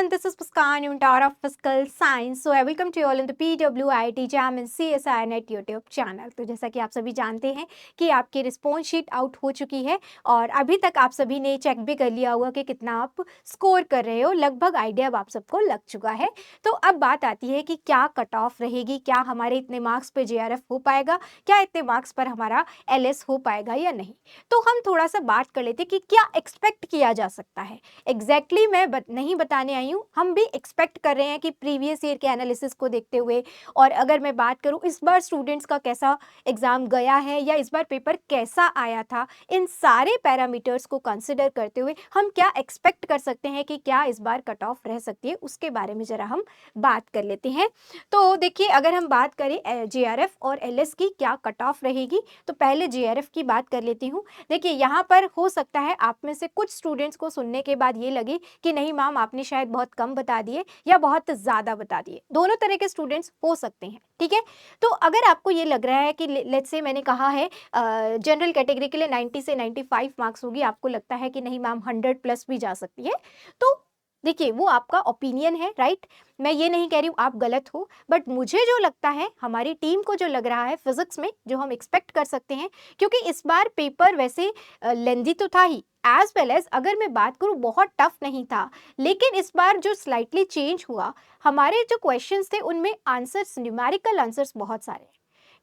this is Muskan, your Tower of Physical Science. So I welcome to you all in the PWIT JAM and CSI Net YouTube channel. तो जैसा कि आप सभी जानते हैं कि आपकी रिस्पॉन्स शीट आउट हो चुकी है और अभी तक आप सभी ने चेक भी कर लिया होगा कि कितना आप स्कोर कर रहे हो। लगभग आइडिया अब आप सबको लग चुका है। तो अब बात आती है कि क्या कट ऑफ रहेगी, क्या हमारे इतने मार्क्स पे JRF हो पाएगा, क्या इतने मार्क्स पर हमारा LS हो पाएगा या नहीं। तो हम थोड़ा सा बात कर लेते कि क्या एक्सपेक्ट किया जा सकता है। एग्जैक्टली मैं नहीं बताने आई हूँ, हम भी एक्सपेक्ट कर रहे हैं कि प्रीवियस ईयर के एनालिसिस को देखते हुए, और अगर मैं बात करूँ इस बार स्टूडेंट्स का कैसा एग्जाम गया है या इस बार पेपर कैसा आया था, इन सारे पैरामीटर्स को कंसिडर करते हुए हम क्या एक्सपेक्ट कर सकते हैं कि क्या इस बार कट ऑफ रह सकती है, उसके बारे में जरा हम बात कर लेते हैं। तो देखिए, अगर हम बात करें JRF और LS की क्या कट ऑफ रहेगी, तो पहले JRF की बात कर लेती हूँ। देखिए, यहाँ पर हो सकता है आप में से कुछ स्टूडेंट्स को सुनने के बाद ये लगे कि नहीं मैम, आपने शायद बहुत कम बता दिए या बहुत ज़्यादा बता दिए। दोनों तरह के स्टूडेंट्स हो सकते हैं, ठीक है। तो अगर आपको ये लग रहा है कि लेट्स से मैंने कहा है जनरल कैटेगरी के लिए 90 से 95 मार्क्स होगी, आपको लगता है कि नहीं मैम 100 प्लस भी जा सकती है, तो देखिए वो आपका ओपिनियन है, राइट। मैं ये नहीं कह रही हूँ आप गलत हो, बट मुझे जो लगता है, हमारी टीम को जो लग रहा है फिजिक्स में, जो हम एक्सपेक्ट कर सकते हैं, क्योंकि इस बार पेपर वैसे लेंदी तो था ही, एज वेल एज अगर मैं बात करूँ बहुत टफ नहीं था, लेकिन इस बार जो स्लाइटली चेंज हुआ, हमारे जो क्वेश्चंस थे उनमें आंसर्स, न्यूमेरिकल आंसर्स बहुत सारे हैं,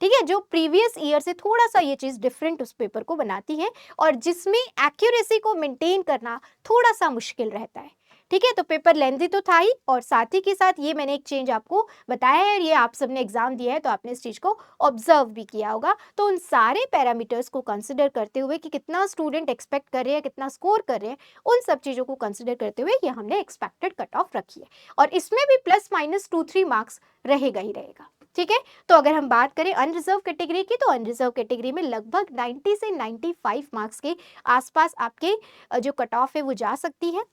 ठीक है, जो प्रीवियस ईयर से थोड़ा सा ये चीज़ डिफरेंट उस पेपर को बनाती है और जिसमें एक्यूरेसी को मेंटेन करना थोड़ा सा मुश्किल रहता है, ठीक है। तो पेपर लेंथी तो था ही, और साथ ही के साथ ये मैंने एक चेंज आपको बताया है, ये आप सबने एग्जाम दिया है तो आपने इस चीज़ को ऑब्जर्व भी किया होगा। तो उन सारे पैरामीटर्स को कंसिडर करते हुए कि कितना स्टूडेंट एक्सपेक्ट कर रहे हैं, कितना स्कोर कर रहे हैं, उन सब चीज़ों को कंसिडर करते हुए ये हमने एक्सपेक्टेड कट ऑफ रखी है, और इसमें भी प्लस माइनस 2-3 मार्क्स रहेगा ही रहेगा, ठीक है। तो अगर हम बात करें अनरिजर्व कैटेगरी की, तो अनरिजर्व कैटेगरी में लगभग 90 से 95 मार्क्स के आसपास आपके जो कट ऑफ है वो जा सकती है।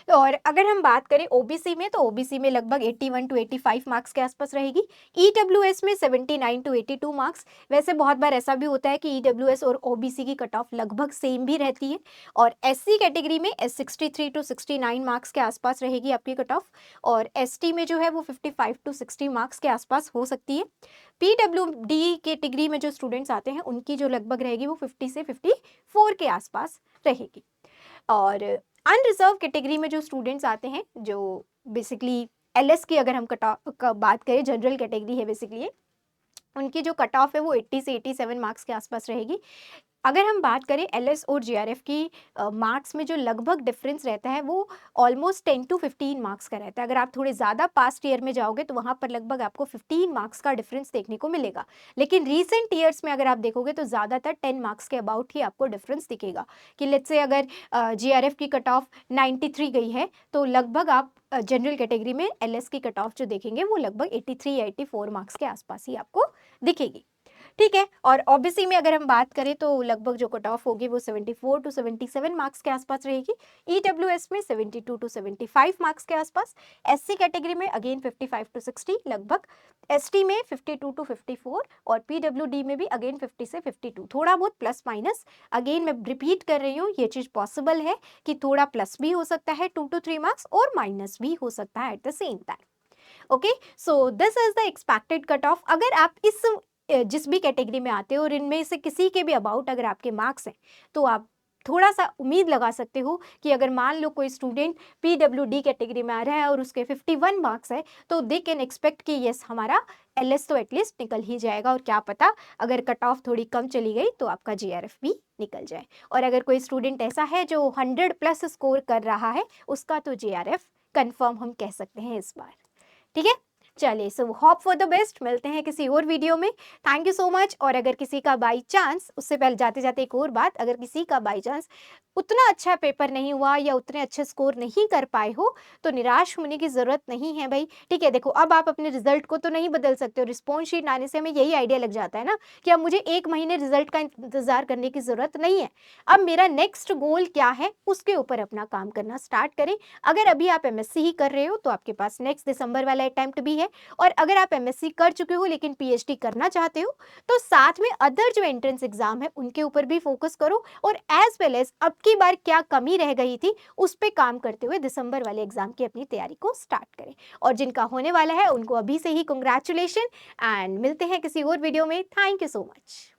और अगर हम बात करें ओबीसी में, तो ओबीसी में लगभग 81 टू 85 मार्क्स के आसपास रहेगी। ईडब्ल्यूएस में 79 टू 82 मार्क्स। वैसे बहुत बार ऐसा भी होता है कि ईडब्ल्यूएस और ओबीसी की कट ऑफ लगभग सेम भी रहती है। और एससी कैटेगरी में 63 टू 69 मार्क्स के आसपास रहेगी आपकी कट ऑफ, और एसटी में जो है वो 55 टू 60 मार्क्स के आसपास हो सकती है। पीडब्ल्यूडी कैटेगरी में जो स्टूडेंट्स आते हैं उनकी जो लगभग रहेगी वो 50 से 54 के आसपास रहेगी। और अनरिजर्व कैटेगरी में जो स्टूडेंट्स आते हैं, जो बेसिकली LS की अगर हम बात करें, जनरल कैटेगरी है बेसिकली, उनकी जो कट ऑफ है वो 80 से 87 मार्क्स के आसपास रहेगी। अगर हम बात करें LS और JRF की मार्क्स में जो लगभग डिफरेंस रहता है वो ऑलमोस्ट 10 टू 15 मार्क्स का रहता है। अगर आप थोड़े ज़्यादा पास्ट ईयर में जाओगे तो वहाँ पर लगभग आपको 15 मार्क्स का डिफरेंस देखने को मिलेगा, लेकिन रीसेंट ईयर्स में अगर आप देखोगे तो ज़्यादातर 10 मार्क्स के अबाउट ही आपको डिफरेंस दिखेगा। कि लेट्स से अगर JRF की कट ऑफ 93 गई है, तो लगभग आप जनरल कैटेगरी में LS की कट ऑफ जो देखेंगे वो लगभग 83 या 84 मार्क्स के आसपास ही आपको दिखेगी, ठीक है। और ओबीसी में अगर हम बात करें तो लगभग जो कट ऑफ होगी वो 74 टू 77 मार्क्स के आसपास रहेगी। ईडब्ल्यूएस में 72 टू 75 मार्क्स के आसपास। एससी कैटेगरी में अगेन 55 टू 60 लगभग। एसटी में 52 टू 54, और पीडब्ल्यूडी में भी अगेन 50 से 52, थोड़ा बहुत प्लस माइनस। अगेन मैं रिपीट कर रही हूँ, ये चीज़ पॉसिबल है कि थोड़ा प्लस भी हो सकता है 2 टू 3 मार्क्स, और माइनस भी हो सकता है at the same time. Okay, so this is the expected cut off. अगर आप इस जिस भी कैटेगरी में आते हो और इनमें से किसी के भी अबाउट अगर आपके मार्क्स हैं, तो आप थोड़ा सा उम्मीद लगा सकते हो कि अगर मान लो कोई स्टूडेंट पीडब्ल्यूडी कैटेगरी में आ रहा है और उसके 51 मार्क्स है, तो दे कैन एक्सपेक्ट कि यस, हमारा LS तो एटलीस्ट निकल ही जाएगा, और क्या पता अगर कट ऑफ थोड़ी कम चली गई तो आपका JRF भी निकल जाए। और अगर कोई स्टूडेंट ऐसा है जो 100 प्लस स्कोर कर रहा है, उसका तो JRF कंफर्म हम कह सकते हैं इस बार, ठीक है। चलिए, so hope for the best, मिलते हैं किसी और वीडियो में। Thank you so much. और अगर किसी का बाई चांस, उससे पहले जाते जाते एक और बात, अगर किसी का बाई चांस उतना अच्छा पेपर नहीं हुआ या उतने अच्छे स्कोर नहीं कर पाए हो, तो निराश होने की ज़रूरत नहीं है भाई, ठीक है। देखो, अब आप अपने रिजल्ट को तो नहीं बदल सकते हो, रिस्पॉन्स शीट आने से हमें यही आइडिया लग जाता है ना कि अब मुझे 1 महीने रिजल्ट का इंतजार करने की ज़रूरत नहीं है। अब मेरा नेक्स्ट गोल क्या है, उसके ऊपर अपना काम करना स्टार्ट करें। अगर अभी आप MSc ही कर रहे हो तो आपके पास नेक्स्ट दिसंबर वाला अटेम्प्ट भी है, है। और अगर आप एमएससी कर चुके हो लेकिन पीएचडी करना चाहते हो तो साथ में अदर जो एंट्रेंस एग्जाम है उनके ऊपर भी फोकस करो, और एज वेल एज अब की बार क्या कमी रह गई थी उस पे काम करते हुए दिसंबर वाले एग्जाम की अपनी तैयारी को स्टार्ट करें। और जिनका होने वाला है उनको अभी से ही कंग्रेचुलेशन, एंड मिलते हैं किसी और वीडियो में। Thank you so much.